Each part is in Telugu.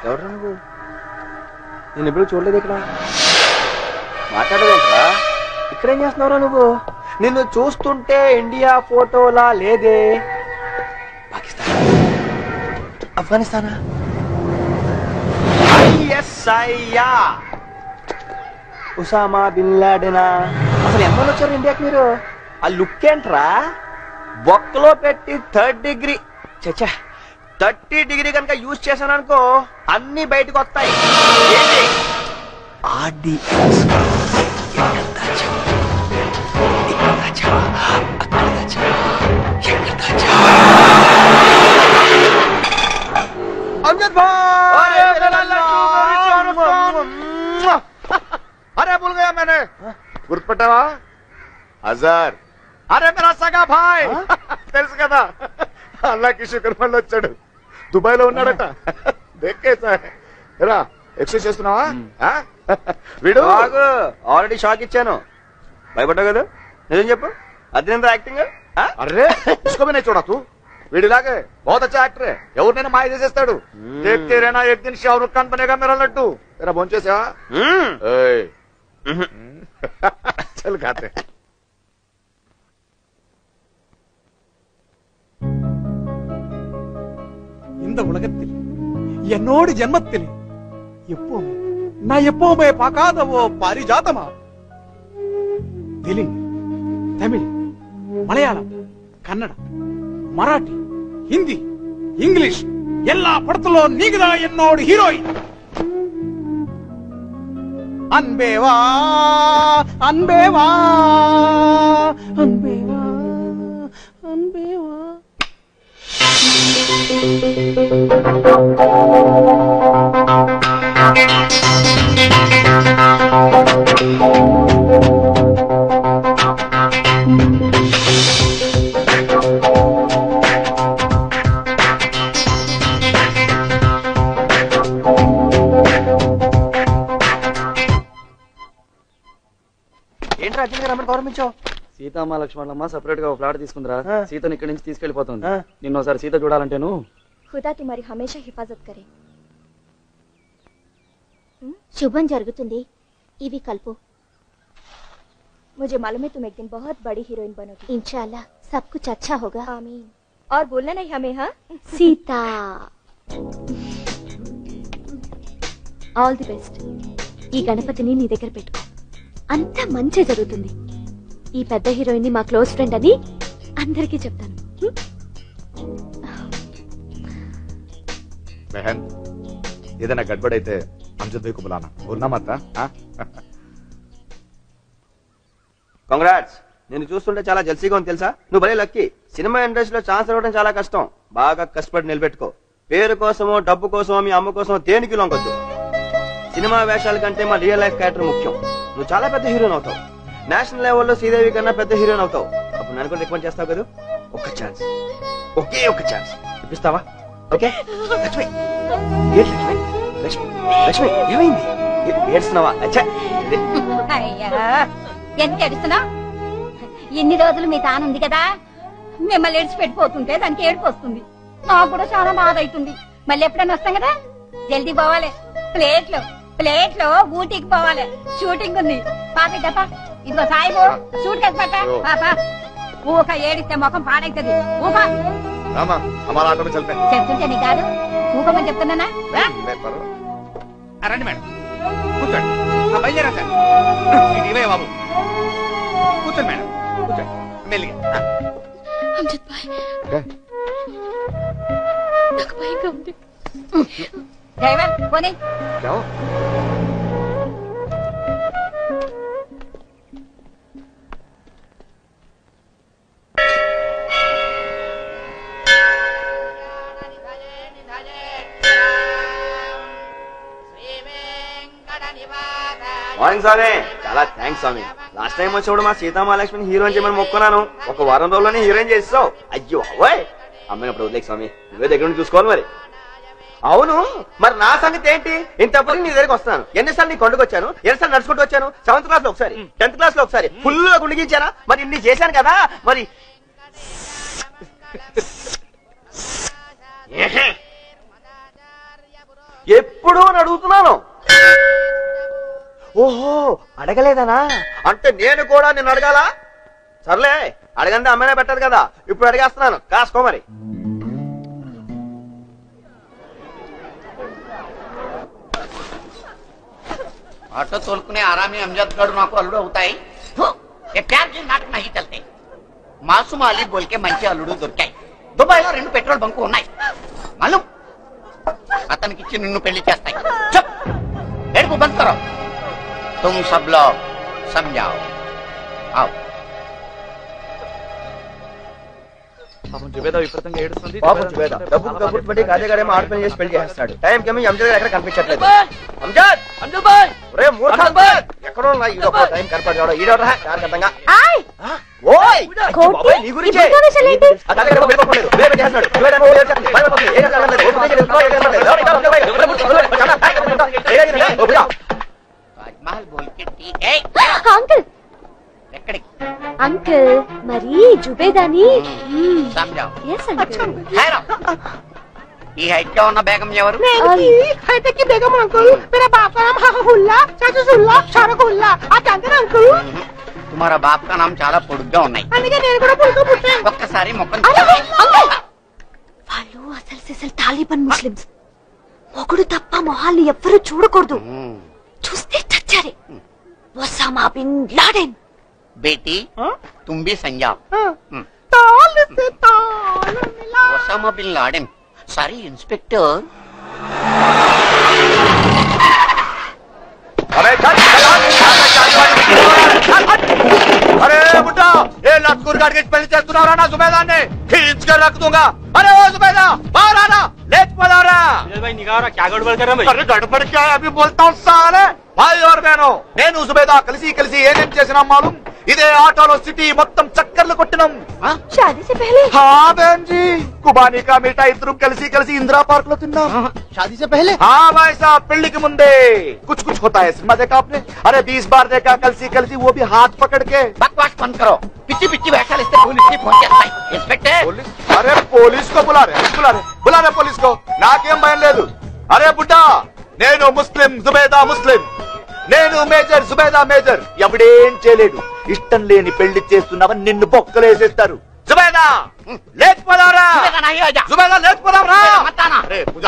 ఎవరు నువ్వు? నేను ఎప్పుడు చూడలేదు. ఇక్కడ మాట్లాడదేంట్రా? ఇక్కడేం చేస్తున్నావురా నువ్వు? నిన్ను చూస్తుంటే ఇండియా ఫోటోలా లేదే. పాకిస్తాన్, ఆఫ్ఘనిస్తానా? ఉసామా బిన్ లాడెనా? అసలు ఎంతమంది వచ్చారు ఇండియాకి మీరు? ఆ లుక్ ఏంట్రా? బొక్కలో పెట్టి 3rd డిగ్రీ చచ్చా 30 డిగ్రీ కనుక యూజ్ చేశాను అనుకో అన్ని బయటకు వస్తాయి. ఏంటి अरे भूल गया मैंने. గుర్తుపెట్టావా? అజార్. అరే మేరా సగా భాయ్. తెలుసు కదా, అల్లాకి శుక్ర్ మళ్ళీ వచ్చాడు. దుబాయ్ లో ఉన్నాడట. దేకేసా రా. ఎక్సర్సైజ్ చేస్తున్నావా? వీడు ఆల్రెడీ షాక్ ఇచ్చాను. భయపడ్డావు కదా? నిజం చెప్పు, అది నేను యాక్టింగ్. అరే ఇసుకోమనే చూడా తూ. వీడిలాగే बहुत अच्छा एक्टर है. ఎవరినైనా మాయ చేసేస్తాడు. देखते रहना एक दिन शाहरुख खान बनेगा मेरा लड्डू. तेरा भोंचेसा चल खाते. இந்த உலகத்தில் என்னோடு ஜென்மத்தில் எப்பவுமே நான் எப்பவுமே பார்க்காத ஓ பாரிஜாதமா. தெலுங்கு, தமிழ், மலையாளம், கன்னடம், మరాఠీ, హిందీ, ఇంగ్లీష్ எல்லா పడతలో నీకుదా ఎన్నోడు హీరోయిన్. అన్బేవా అన్బేవా అన్బేవా అన్బేవా. సీతమ్మ లక్ష్మణమ్మ సెపరేట్ గా ఫ్లాట్ తీసుకుందిరా. సీతను ఇక్కడి నుంచి తీసుకెళ్లిపోతుంది. నిన్నోసారి సీత చూడాలంటే నువ్వు ఖుదా తుమారి హమేషా హిఫాజత్ కరే. శుభం జరుగుతుంది. ఇవి కల్పు. मुझे मालूम है तुम एक दिन बहुत बड़ी हीरोइन बनोगी. इंशाल्लाह सब कुछ अच्छा होगा. आमीन. और बोलना नहीं हमें. हाँ सीता, ఆల్ ది బెస్ట్. ఈ గణపతిని నీ దగ్గర పెట్టుకో. అంతా మంచి జరుగుతుంది. ఈ పెద్ద హీరోయిన్ ని మా క్లోజ్ ఫ్రెండ్ అని అందరికీ చెప్తాను. బహన్ ఏదైనా గడ్బడైతే అంజద్ భాయ్ కు బులానా. బోల్నా మత. కంగ్రాట్స్. నేను చూస్తుంటే చాలా జల్సీగా ఉంది తెలుసా. నువ్వు భలే లక్కీ. సినిమా ఇండస్ట్రీలో ఛాన్స్ రావడం చాలా కష్టం. బాగా కష్టపడి నిలబెట్టుకో. పేరు కోసమో డబ్బు కోసమో మీ అమ్మ కోసమో దేనికి లొంగొద్దు. సినిమా వేషాల కంటే మా రియల్ లైఫ్ క్యారెక్టర్ ముఖ్యం. నువ్వు చాలా పెద్ద హీరోయిన్ అవుతావు. నేషనల్ లెవెల్లో శ్రీదేవి కన్నా పెద్ద హీరోయిన్ అవుతావు. అప్పుడు నన్ను కూడా రికమెండ్ చేస్తావు కదా. ఒక్క ఛాన్స్, ఒకే ఒక్క ఛాన్స్ ఇప్పిస్తావా? ఓకే లక్ష్మి. ఏంటి లక్ష్మి? లక్ష్మి లక్ష్మి ఏమైంది? ఏడుస్తున్నావా? అచ్చా ఎందుకు ఏడుస్తున్నావు? ఎన్ని రోజులు మీ తాను ఉంది కదా, మిమ్మల్ని ఏడ్చిపెట్టిపోతుంటే దానికి ఏడుపు వస్తుంది. నాకు కూడా చాలా బాధ అవుతుంది. మళ్ళీ ఎప్పుడైనా వస్తాం కదా, జల్దీ పోవాలి. ప్లేట్లో ఊటీకి పోవాలి. షూటింగ్ ఉంది. పాపా ఇదిగో సాయిబు షూట్ కేసు పట్టా. పాపా ఊక ఏడిస్తే ముఖం పాడైతుంది. ఊపా చెప్తుంటే నీ కాదు ఊపమని చెప్తున్నానా? రండి మేడం కూర్చోండి. బయలుదేరా సార్. ఇవే బాబు కూర్చోండి మేడం కూర్చోండి మెల్లిగా. అమ్జద్ భాయ్ నాకు భయంగా ఉంది. డ్రైవర్ పోనీ. మార్నింగ్ స్వామి. చాలా థ్యాంక్స్ స్వామి. లాస్ట్ టైం వచ్చినప్పుడు మా సీతామహాలక్ష్మిని హీరోయిన్ చేయమని మొక్కున్నాను. ఒక వారం రోజుల్లోనే హీరోయిన్ చేస్తావు. అయ్యో అవ్వాయ్ అమ్మాయినప్పుడు వదిలేక స్వామి. నువ్వే దగ్గర నుండి చూసుకోవాలి మరి. అవును, మరి నా సంగతి ఏంటి? ఇంతప్పుడు నీ దగ్గరికి వస్తాను. ఎన్నిసార్లు నీ కొండకు వచ్చాను, ఎన్నిసార్లు నడుచుకుంటూ వచ్చాను. 7th క్లాస్ లో ఒకసారి, 10th క్లాస్ లో ఒకసారి ఫుల్ గా గుండిగించానా? మరి ఇన్ని చేశాను కదా. మరి ఎప్పుడు అడుగుతున్నాను. ఓహో, అడగలేదనా? అంటే నేను కూడా నిన్ను అడగాల? సర్లే, అడగండి అమ్మాయినే పెట్టదు కదా. ఇప్పుడు అడిగేస్తున్నాను, కాసుకో మరి. ऑटो तोलकुने आरामी अमजद गढ़ नाको अलुड़ू అవుతాయి ये प्यार के नाटक नहीं चलते मासूम अली बोल के మంచి అల్లుడు దొరికాయి దుబాయ్లో 2 పెట్రోల్ బంకు ఉన్నాయి मालूम అతనికి ఇచ్చి నిన్ను పెళ్లి చేస్తాయి चुप एड़को बंद करो तुम सब लोग समझाओ आओ పాపం జుబేదా విపరీతంగా ఏడుస్తుంది. పాపం జుబేదా డబ్బు కబుర్లు పెట్టి గాదేగాడేమో ఆడపని చేసి పెళ్లి చేస్తాడు. టైం కి అంజద్ ఎక్కడ కనిపించట్లేదు. అంజద్ బాయ్, ఒరే మూర్ఖ, ఎక్కడో నా ఈడో టైం కనపడడు. ఈడోరా జాగ్రత్తగా. ఓయ్ బాబాయ్, నీ గురించే ఆ గాదేగాడేమో వెళ్ళిపోలేదు. వేరే చేస్తాడు. జుబేదా ఏమో చేస్తాడు. భయపడకు, ఏం చేస్తాడు? ताजमहल बोल के ठीक है అంకుల్ ఎక్కడికి అంకుల్ మరి జుబేదాని समझाओ yes అంకుల్ ఖైరా ఈ హైట్ లో ఉన్న బేగం ఎవరు हाईटेक की बेगम अंकल मेरा बाप का नाम हहुल्ला चाचुल्ला शारकुल्ला आप जानते ना अंकल तुम्हारा बाप का नाम చాలా పొడుగ్గా ఉన్నాయి అందుకే నేను కూడా పులుకు పుట్టాను ఒక్కసారి మొక్కను వాళ్ళు అసలు తాలిబాన్ ముస్లిమ్స్ మొగుడు తప్ప మొహాల్ని ఎవ్వరూ చూడకూడదు చూస్తే చచ్చారే ఒసామా బిన్ లాడెన్ बेटी तुम भी संजाओ ताल से ताल मिला ओसामा बिन लाडेन सारी इंस्पेक्टर अरे बुड्ढा, ये लटकुर गाड़ के पहले चलता ना जुबेदा ने खींच कर रख दूंगा। अरे वो जुबेदा बाहर आना, लेट मत आ रहा। भाई निगाह रहा, क्या गड़बड़ कर रहा है? अरे गड़बड़ क्या है अभी बोलता हूँ साले। भाई और बहनों, నేను సుబేదా కలిసి ఏమేం చేసినా మాలూం ఇదే ఆటోలో సిటీ మొత్తం చక్కర్లు కొట్టినాం. शादी से पहले हाँ बहन जी, కుబానీ కా మీఠా ఇద్దరు కలిసి ఇందిరా పార్క్ లో తిన్నాం. शादी से पहले हाँ भाई साहब, పెళ్లికి ముందే कुछ होता है. सिनेमा देखा आपने? अरे 20 बार देखा కలిసి वो भी हाथ पकड़ के. बकवास बंद करो पिच्ची पिच्ची వేషాలు ఇస్తే పోలీస్ కి ఫోన్ చేస్తాయి ఇన్స్పెక్టర్ पुलिस? अरे पुलिस को बुला रहे पुलिस को. నాకేం భయం లేదు. అరే బుడ్డా, నేను ముస్లిం జుబేదా ముస్లిం, నేను మేజర్ జుబేదా మేజర్. ఎవడేం చేయలేడు. ఇష్టం లేని పెళ్లి చేస్తున్నావని నిన్ను బొక్కలేసేస్తారు. జుబేదా లేచిపోదావరా, जुबेदा नहीं आजा జుబేదా లేచిపోదావరా. मत आना అరే పూజ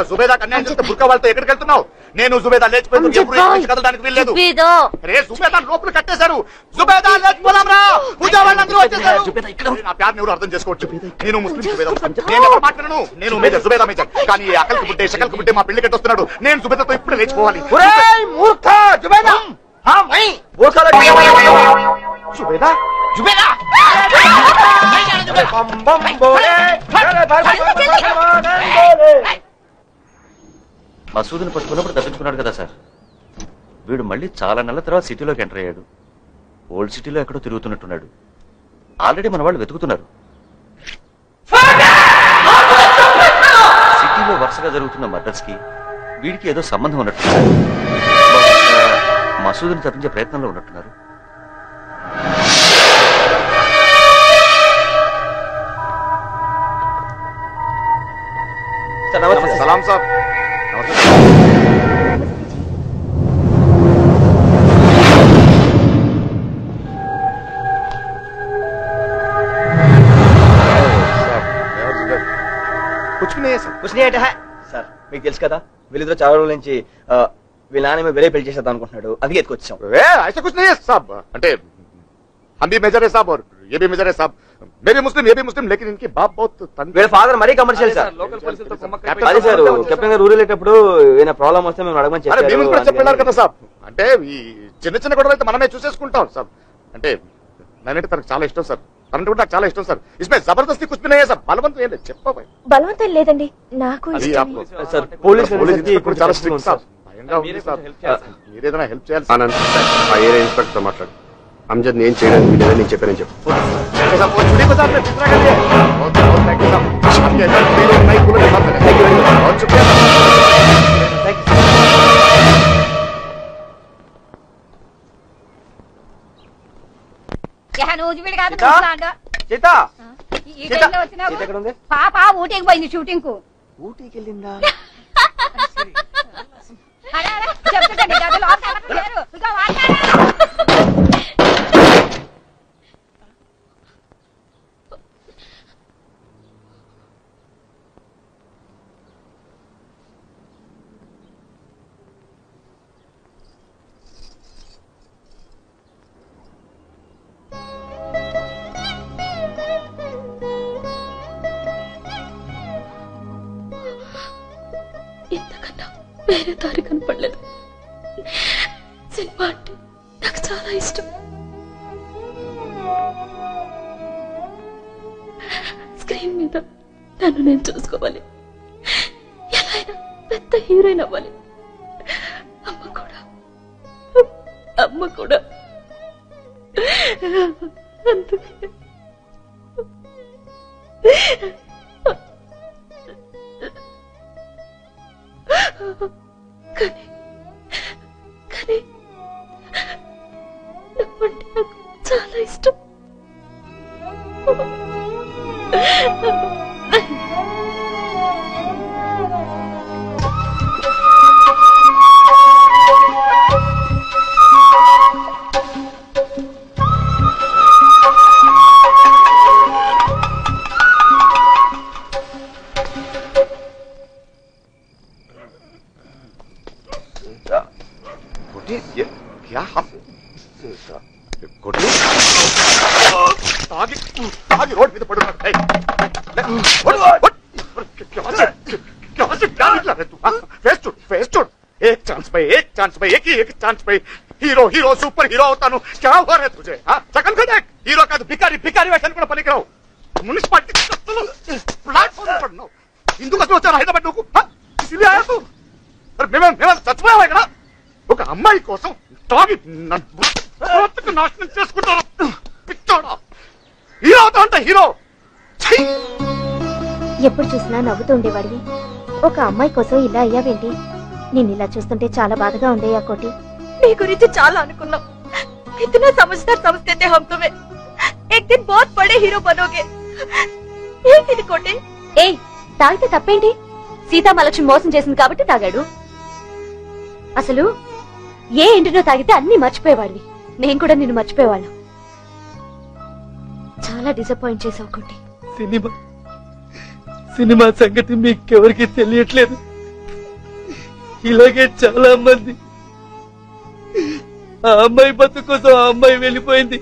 జుబేదా కన్యాయం చేస్తే బుర్కా వాళ్ళతో ఎక్కడికి వెళ్తున్నావు? నేను జుబేదా లేచిపోయింది, ఎప్పుడు ఎక్కడికి కదలడానికి వీల్లేదు. జుబేదా అరే జుబేదా లోపల కట్టేశారు. జుబేదా లేచిపోదాంరా, పూజ వాళ్ళందరూ వచ్చేసారు. అరే, నా ప్యార్ని ఎవరు అర్థం చేసుకోవచ్చు. నేను ముస్లిం జుబేదా ముస్లిం, నేను ఎవరు మాట్లాడను. నేను మేజర్ జుబేదా మేజర్. కానీ ఈ అకల్కి బుడ్డే షకల్కి బుడ్డే మా పెళ్లి కట్టొస్తున్నాడు. నేను జుబేదాతో ఇప్పుడే లేచిపోవాలి. ఒరేయ్ మూర్ఖ జుబేదా, हाँ मैं మూర్ఖాల जुबेदा जुबेदा बम बम बोले अरे भाई बोले. మసూదుని పట్టుకున్నప్పుడు తప్పించుకున్నాడు కదా సార్. వీడు మళ్ళీ చాలా నెలల తర్వాత సిటీలోకి ఎంటర్ అయ్యాడు. ఓల్డ్ సిటీలో ఎక్కడో తిరుగుతున్నట్టున్నాడు. ఆల్రెడీ మన వాళ్ళు వెతుకుతున్నారు. సిటీలో వరుసగా జరుగుతున్న మర్డర్స్ కి వీడికి ఏదో సంబంధం ఉన్నట్టున్నారు. మసూదుని తప్పించే ప్రయత్నంలో ఉన్నట్టున్నారు. सलाम साहब. कुछ नहीं है सर. कुछ नहीं है సార్. మీకు తెలుసు కదా, వీళ్ళిద్దరు చాలా రోజుల నుంచి వీళ్ళ నాన్న వేరే పెళ్లి చేసేద్దాం అనుకుంటున్నాడు. అందుకే ఎత్తుకొచ్చాం. ऐसा कुछ नहीं है साहब. అంటే हम भी मेजर है साहब और ये भी मेजर है साहब. मैं भी मुस्लिम, ये भी मुस्लिम, लेकिन इनकी बाप बहुत వీళ్ళ ఫాదర్ మరీ కమర్షియల్ సార్. లోకల్ పోలీసులతో కుమ్మక్క అది సార్ కెప్టెన్ గారు ఊరు వెళ్ళేటప్పుడు ఏమైనా ప్రాబ్లం వస్తే మేము అడగమని అరే మేము కూడా చెప్పారు చెప్పారు. కదా సాబ్. అంటే ఈ చిన్న గొడవలు అయితే మనమే చూసేసుకుంటాం సాబ్. అంటే నేనంటే తనకు చాలా ఇష్టం సార్. తనంటే కూడా నాకు చాలా ఇష్టం సార్. ఇస్మే జబర్దస్తి కుछ भी नहीं है సార్. బలవంతం ఏం లేదు. చెప్పాయి బలవంతం లేదండి, నాకు అది ఇష్టమే. సార్ పోలీస్ ఇప్పుడు చాలా స్ట్రిక్ట్ సార్. భయంగా ఉంది సార్. మీరేదైనా హెల్ప్ చేయాలి. ఆనంద్, ఆ ఏరియా ఇన్స్పెక్టర్ మాట్లాడు. అమ్జద్ ఏం చేయడానికి వీలేదని నేను చెప్పానని చెప్పు. भाई साहब वो छुट्टी को साथ में दूसरा कर दिया बहुत बहुत थैंक यू साहब आपके अंदर पूरी लोग नई कूलर के साथ में थैंक यू बहुत शुक्रिया थैंक यू నూజివీడు కాదు సీత ఈ టైంలో వచ్చినావు పాప ఊటీకి పోయింది షూటింగ్ కు ఊటీకి వెళ్ళిందా చెప్తుంటండి ఇంతకన్నా వేరే దారి కనపడలేదు. సినిమా అంటే నాకు చాలా ఇష్టం. స్క్రీన్ మీద నన్ను నేను చూసుకోవాలి, ఎలా అయినా పెద్ద హీరోయిన్ అవ్వాలి. అమ్మ కూడా అందుకే కానీ నువ్వంటే నాకు చాలా ఇష్టం. क्या आगे रोड पे तो पड़ो क्या निकला रे तू फेस चुड़ एक चांस पे एक ही चांस पे हीरो हीरो सुपर हीरो होता नु क्या हुआ रे तुझे सकल का देख हीरो का तो भिखारी वैसे को पलिक रहो म्युनिसिपालिटी प्लेटफॉर्म पर नो हिंदू का तो हैदराबाद को इसीलिए आया तू अरे मैं सच में आया ना ఒక అమ్మాయి కోసం తాగి నాశనం చేసుకుంటారు పిచ్చోడా హీరో అవుతా అంటే హీరో ఎప్పుడు చూసినా నవ్వుతూ ఉండేవాడివి, ఒక అమ్మాయి కోసం ఇలా అయ్యావేంటి? నేను ఇలా చూస్తుంటే చాలా బాధగా ఉండేయా కోటి. నీ గురించి చాలా అనుకున్నాం. इतना समझदार समझते थे हम तुम्हें, एक दिन बहुत बड़े हीरो बनोगे. ఏంటి కోటి? ఏయ్, తాగితే తప్పేంటి? సీతామహాలక్ష్మి మోసం చేసింది కాబట్టి తాగాడు. అసలు ఏ ఎండినో తాగితే అన్ని మర్చిపోయేవాడివి. నేను కూడా నిన్ను మర్చిపోయేవాళ్ళం. చాలా డిసప్పాయింట్ చేసావు కోటి. సినిమా సంగతి మీకెవరికి తెలియట్లేదు. ఇలాగే చాలా మంది ఆ అమ్మాయి బతుకు కోసం ఆ అమ్మాయి వెళ్ళిపోయింది.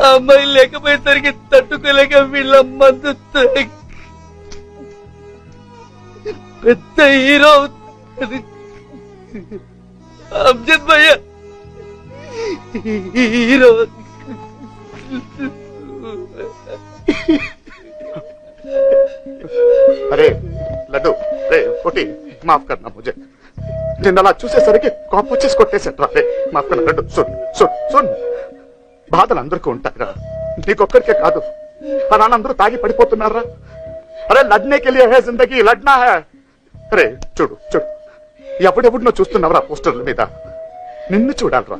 ఆ అమ్మాయి లేకపోయేసరికి తట్టుకోలేక వీళ్ళ మందు పెద్ద హీరో అమ్జద్ భయ్య हीरो. अरे लड्डू रे कोटी माफ करना मुझे నిన్న అలా చూసేసరికి కాపు వచ్చేసి కొట్టేసట్రా. మాఫ్ కన్నా లడ్డు. సున్ బాధలు అందరికీ ఉంటాయిరా, నీకొక్కరికే కాదు. ఆ నాన్న అందరూ తాగి పడిపోతున్నారా. అరే లడ్నే కే లియే హై జిందగీ, లడ్నా హై. అరే చూడు ఎప్పుడెప్పుడు నువ్వు చూస్తున్నావురా పోస్టర్ల మీద. నిన్ను చూడాలరా.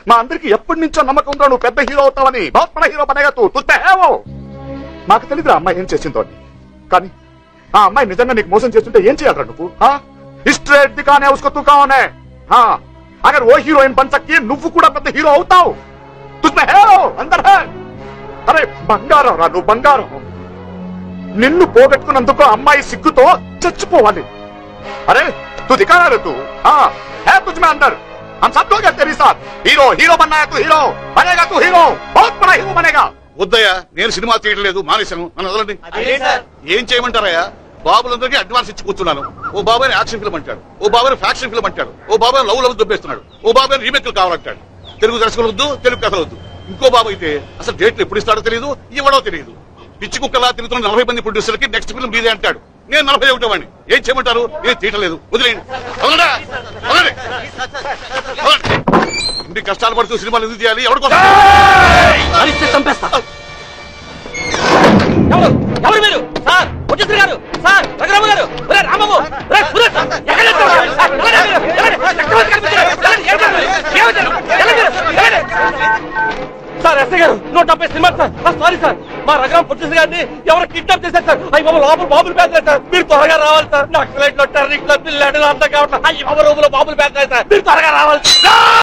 మా అందరికి ఎప్పటి నుంచో నమ్మకం ఉందా నువ్వు పెద్ద హీరో అవుతావని. బహుత్ బడా హీరో బనేగా తూ హేవో. మాకు తెలియదురా అమ్మాయి ఏం చేసిందో అని. కానీ ఆ అమ్మాయి నిజంగా నీకు మోసం చేస్తుంటే ఏం చేయాలరా నువ్వు? स्ट्रेट दिखाने उसको तू कौन है? हाँ, अगर वो हीरोइन बन सकती है నువ్వు కూడా పెద్ద హీరో అవుతావు. तुझमें है वो अंदर है. अरे బంగారం రా నువ్వు, బంగారం. నిన్ను పోగొట్టుకున్నందుకు అమ్మాయి సిగ్గుతో చచ్చిపోవాలి. अरे तू दिखा रहा है तू. हाँ है तुझमें अंदर. हम सब लोग हैं तेरे साथ. हीरो बनना है तू, हीरो बनेगा तू, हीरो बहुत बड़ा हीरो बनेगा. వద్దయ్యా, నేను సినిమా తీయట్లేదు, మానేశాను. నన్ను వదలండి. ఏం చేయమంటారయ్యా? బాబులందరికీ అడ్వాన్స్ ఇచ్చి కూర్చున్నాను. ఓ బాబాయ్ యాక్షన్ ఫిల్మ్ అంటాడు, ఓ బాబాయ్ ఫ్యాక్షన్ ఫిల్మ్ అంటాడు, ఓ బాబాయ్ లవ్ దుబ్బేస్తున్నాడు, ఓ బాబాయ్ రీమేక్లు కావాలంటాడు. తెలుగు దర్శకులు వద్దు, తెలుగు కథలు వద్దు. ఇంకో బాబు అయితే అసలు డేట్లు ఎప్పుడు ఇస్తాడో తెలియదు, ఇవ్వడో తెలియదు. పిచ్చి కుక్కలా తిరుగుతున్న 40 మంది ప్రొడ్యూసర్కి నెక్స్ట్ ఫిల్మ్ మీదే అంటాడు. నేను 41 వాడిని. ఏం చేయమంటారు? నేను తీయట్లేదు, వదిలేయండి. ఇన్ని కష్టాలు పడుతూ సినిమాలు ఎందుకు చేయాలి? ఎవరి కోసం? చంపేస్తా. ఎవరు ఎవరు మీరు సార్ వచ్చేసారు గారు సార్ రఘురామ గారు రామబాబు సార్ ఎస్ఐ గారు 170 సినిమా సార్ సారీ సార్ మా రఘురామ పొచ్చేసి గారిని ఎవరు కిడ్నాప్ చేశారు సార్ అయ్యి బాబు లోపల బాబులు పేదలేదు సార్ మీరు త్వరగా రావాలి సార్ నక్సలైట్లు టెర్రరిస్టులు పిల్లలు అంతా కావట్లేదు అయ్యి బాబు రూపులో బాబులు పేదలేదు సార్ మీరు త్వరగా రావాలి